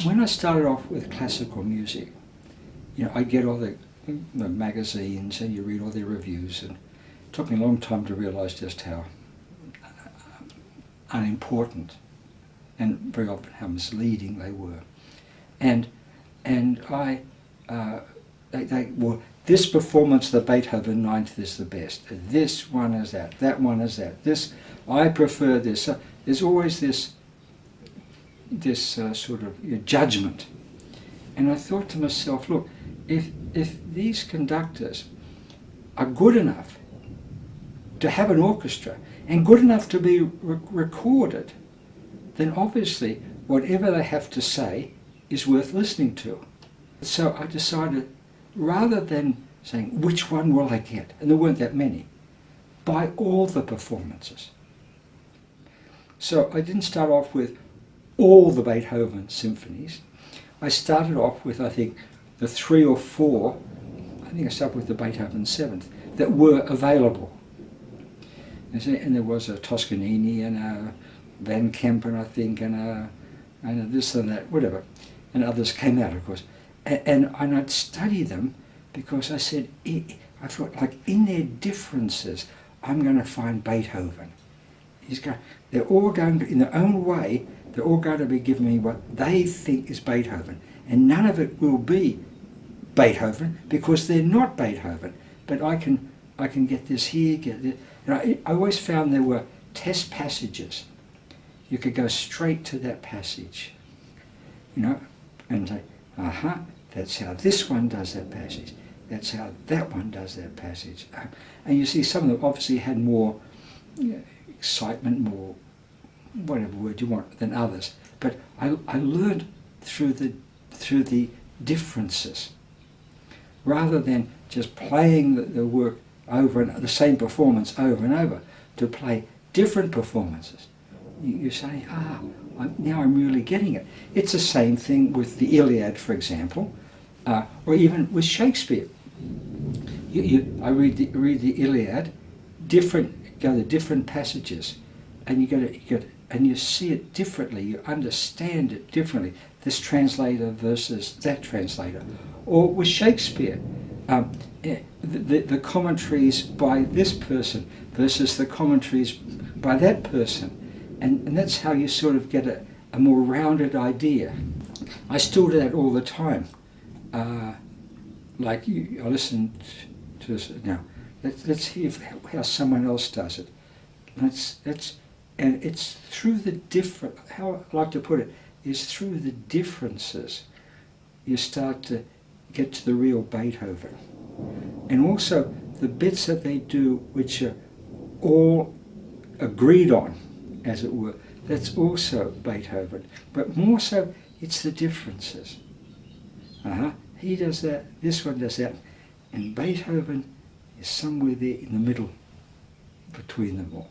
when I started off with classical music, I get all the magazines and you read all their reviews, and it took me a long time to realise just how unimportant and very often how misleading they were. And they were, this performance of the Beethoven Ninth is the best. This one is that one is that. This, I prefer this. There's always this sort of judgment. And I thought to myself, look, if these conductors are good enough to have an orchestra and good enough to be recorded, then obviously whatever they have to say is worth listening to. So I decided, rather than saying which one will I get, and there weren't that many, buy all the performances. So I didn't start off with all the Beethoven symphonies. I started off with, I think, the 3 or 4, I think I started with the Beethoven 7th, that were available. And there was a Toscanini and a Van Kempen, I think, and a this and that, whatever. And others came out, of course. And I'd study them because I said, I felt like in their differences, I'm going to find Beethoven. They're all going to, in their own way, they're all going to be giving me what they think is Beethoven. And none of it will be Beethoven because they're not Beethoven. But I can get this here, get this. And I always found there were test passages. You could go straight to that passage, and say, that's how this one does that passage. That's how that one does that passage. And you see some of them obviously had more excitement, more whatever word you want, than others. But I learned through the differences, rather than just playing the work over and the same performance over and over, to play different performances. You say, now I'm really getting it. It's the same thing with the Iliad, for example, or even with Shakespeare. I read the Iliad, go to different passages, and you see it differently. You understand it differently. This translator versus that translator, or with Shakespeare, the commentaries by this person versus the commentaries by that person. And that's how you sort of get a more rounded idea. I still do that all the time. I listen to this now. Let's hear how someone else does it. And it's through the different. How I like to put it is through the differences you start to get to the real Beethoven, and also the bits that they do which are all agreed on, as it were, that's also Beethoven. But more so, it's the differences. He does that, this one does that, and Beethoven is somewhere there in the middle between them all.